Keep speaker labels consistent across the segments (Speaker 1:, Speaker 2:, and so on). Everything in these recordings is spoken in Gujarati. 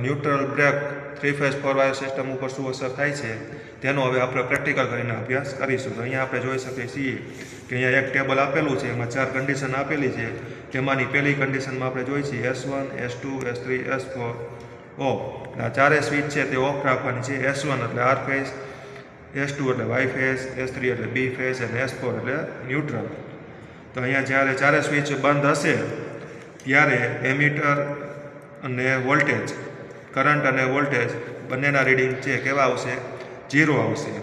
Speaker 1: Neutral break 3 phase 4 wire system ઉપર શું અસર થાય છે તેનો હવે આપણે પ્રેક્ટિકલ કરીને અભ્યાસ કરીશું. તો અહીંયા આપણે જોઈ શકીએ છીએ કે અહીંયા એક ટેબલ આપેલું છે, એમાં 4 કન્ડિશન આપેલી છે. તેમાંની પહેલી કન્ડિશનમાં આપણે જોઈ છીએ S1, S2, S3, S4 of. આ ચારે સ્વિચ છે તે ઓફ રાખવાની છે. S1 એટલે આર ફેઝ, S2 એટલે વાય ફેઝ, S3 એટલે બી ફેઝ અને S4 એટલે ન્યુટ્રલ. તો અહીંયા જ્યારે ચારે સ્વિચ બંધ હશે ત્યારે એમીટર અને વોલ્ટેજ, કરંટ અને વોલ્ટેજ બંનેના રીડિંગ છે કેવા આવશે? 0 આવશે.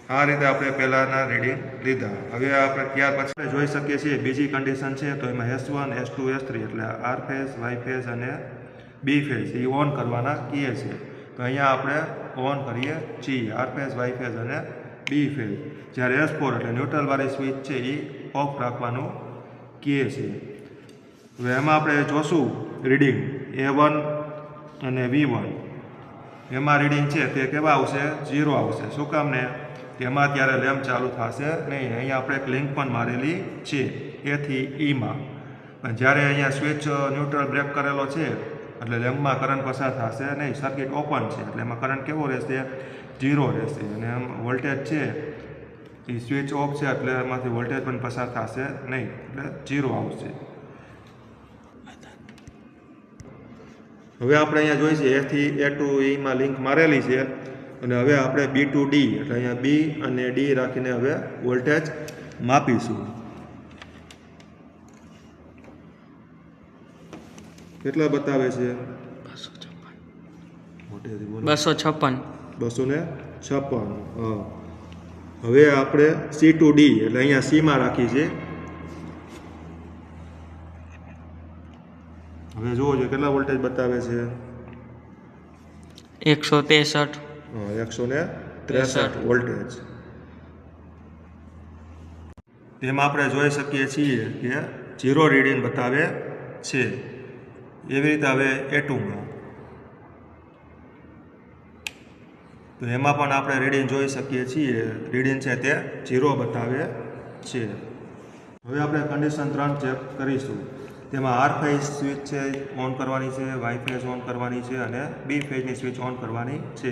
Speaker 1: આ રીતે આપણે પહેલાંના રીડિંગ લીધા. હવે આપણે ત્યાર પછી જોઈ શકીએ છીએ બીજી કન્ડિશન છે. તો એમાં S1, S2, S3 એટલે આર ફેઝ, વાય ફેઝ અને બી ફેઝ એ ઓન કરવાના કહીએ છીએ. તો અહીંયા આપણે ઓન કરીએ છીએ આર ફેઝ, વાય ફેઝ અને બી ફેઝ. જ્યારે S4 એટલે ન્યુટ્રલવાળી સ્વિચ છે એ ઓફ રાખવાનું કહીએ છીએ. હવે એમાં આપણે જોશું રીડિંગ A1 અને V1. એમાં રીડિંગ છે તે કેવા આવશે? 0 આવશે. શું કામ ને? તેમાં ત્યારે લેમ્પ ચાલુ થશે નહીં. અહીંયા આપણે એક લિંક પણ મારેલી છે A થી E માં. પણ જ્યારે અહીંયા સ્વિચ ન્યુટ્રલ બ્રેક કરેલો છે એટલે લેમ્પમાં કરંટ પસાર થશે નહીં. સર્કિટ ઓપન છે એટલે એમાં કરંટ કેવો રહેશે? 0 રહેશે. અને એમ વોલ્ટેજ છે એ સ્વિચ ઓફ છે એટલે એમાંથી વોલ્ટેજ પણ પસાર થશે નહીં, એટલે 0 આવશે. હવે આપણે અહીંયા જોઈ છે A થી A to E માં લિંક મારેલી છે. અને હવે આપણે B to D એટલે અહીંયા B અને D રાખીને હવે વોલ્ટેજ માપીશું. કેટલા બતાવે છે? 256. હવે આપણે C to D એટલે અહીંયા C માં રાખી છે. હવે જુઓ છો કેટલા વોલ્ટેજ બતાવે છે?
Speaker 2: 163.
Speaker 1: 163 વોલ્ટેજ. તેમાં આપણે જોઈ શકીએ છીએ કે 0 રીડિંગ બતાવે છે. એવી રીતે હવે A2માં, તો એમાં પણ આપણે રીડિંગ જોઈ શકીએ છીએ. રીડિંગ છે તે 0 બતાવે છે. હવે આપણે કન્ડિશન 3 ચેક કરીશું. તેમાં આર ફેઝ સ્વિચ છે ઓન કરવાની છે, વાય ફેઝ ઓન કરવાની છે અને બી ફેઝની સ્વિચ ઓન કરવાની છે.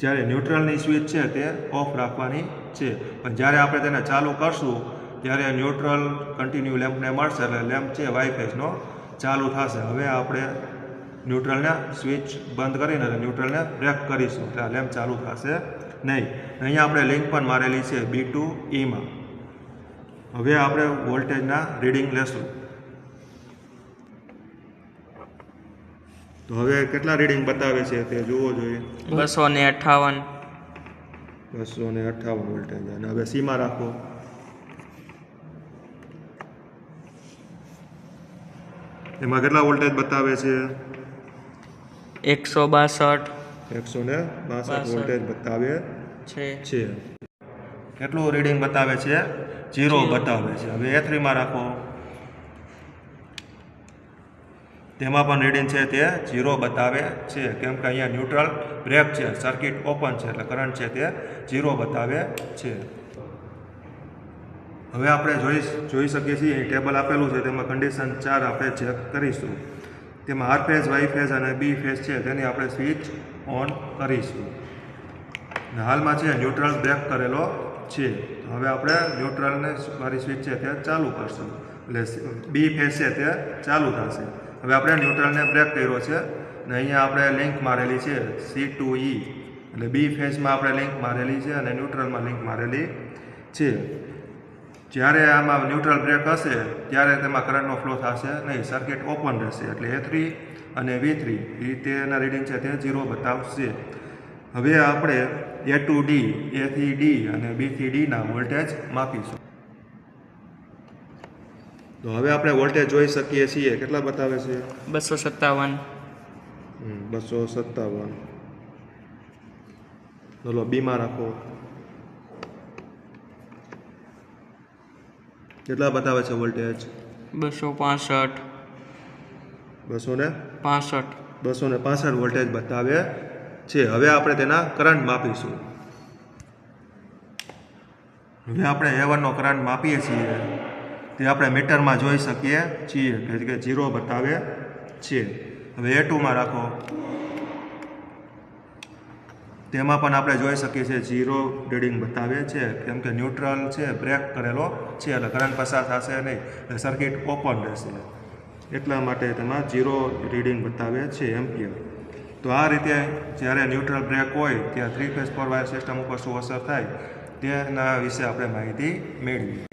Speaker 1: જ્યારે ન્યુટ્રલની સ્વિચ છે તે ઓફ રાખવાની છે. પણ જ્યારે આપણે તેને ચાલુ કરશું ત્યારે ન્યુટ્રલ કન્ટિન્યુ લેમ્પને મળશે એટલે લેમ્પ છે વાય ફેઝનો ચાલુ થશે. હવે આપણે ન્યુટ્રલને સ્વિચ બંધ કરીને ન્યુટ્રલને બ્રેક કરીશું એટલે આ લેમ્પ ચાલુ થશે નહીં. અહીંયા આપણે લિંક પણ મારેલી છે B to E માં. હવે આપણે વોલ્ટેજના રીડિંગ લેશું. તો હવે કેટલા રીડિંગ બતાવે છે તે જોવો જોઈએ.
Speaker 2: 258.
Speaker 1: 258 વોલ્ટેજ. અને હવે C માં રાખો. એમાં કેટલા વોલ્ટેજ બતાવે છે?
Speaker 2: 162.
Speaker 1: 162 વોલ્ટેજ બતાવે
Speaker 2: છે.
Speaker 1: કેટલું રીડિંગ બતાવે છે? 0 બતાવે છે. હવે A3 માં રાખો. તેમાં પણ રીડિંગ છે તે 0 બતાવે છે. કેમ કે અહીંયા ન્યુટ્રલ બ્રેક છે, સર્કિટ ઓપન છે એટલે કરંટ છે તે 0 બતાવે છે. હવે આપણે જોઈ શકીએ છીએ ટેબલ આપેલું છે તેમાં કન્ડિશન 4 આપણે ચેક કરીશું. તેમાં આર ફેઝ, વાય ફેઝ અને બી ફેઝ છે તેની આપણે સ્વિચ ઓન કરીશું. અને હાલમાં છે ન્યુટ્રલ બ્રેક કરેલો છે. હવે આપણે ન્યુટ્રલને વાળી સ્વિચ છે તે ચાલુ કરશું એટલે બી ફેઝ છે તે ચાલુ થશે. હવે આપણે ન્યુટ્રલને બ્રેક કર્યો છે અને અહીંયા આપણે લિંક મારેલી છે C to E એટલે બી ફેઝમાં આપણે લિંક મારેલી છે અને ન્યુટ્રલમાં લિંક મારેલી છે. જ્યારે આમાં ન્યુટ્રલ બ્રેક હશે ત્યારે તેમાં કરંટનો ફ્લો થશે નહીં, સર્કિટ ઓપન રહેશે એટલે A3 અને V3 એ તેના રીડિંગ છે તે 0 બતાવશે. હવે આપણે A to D, A થી D અને B થી D ના વોલ્ટેજ માપીશું. તો હવે આપણે વોલ્ટેજ જોઈ શકીએ છીએ. કેટલા બતાવે છે?
Speaker 2: 257.
Speaker 1: 257. ચલો B માં રાખો. કેટલા બતાવે છે વોલ્ટેજ?
Speaker 2: 265.
Speaker 1: 265 વોલ્ટેજ બતાવે છે. હવે આપણે તેના કરંટ માપીશું. હવે આપણે A1 નો કરંટ માપીએ છીએ તે આપણે મીટરમાં જોઈ શકીએ છીએ કે 0 બતાવે છે. હવે A2માં રાખો, તેમાં પણ આપણે જોઈ શકીએ છીએ 0 રીડિંગ બતાવે છે, કેમ કે ન્યુટ્રલ છે બ્રેક કરેલો છે એટલે કરંટ પસાર થશે નહીં, એટલે સર્કિટ ઓપન રહેશે, એટલા માટે તેમાં 0 રીડિંગ બતાવે છે એમ્પિયર. તો આ રીતે જ્યારે ન્યુટ્રલ બ્રેક હોય ત્યાં 3 ફેઝ 4 વાયર સિસ્ટમ ઉપર શું અસર થાય તેના વિશે આપણે માહિતી મેળવી.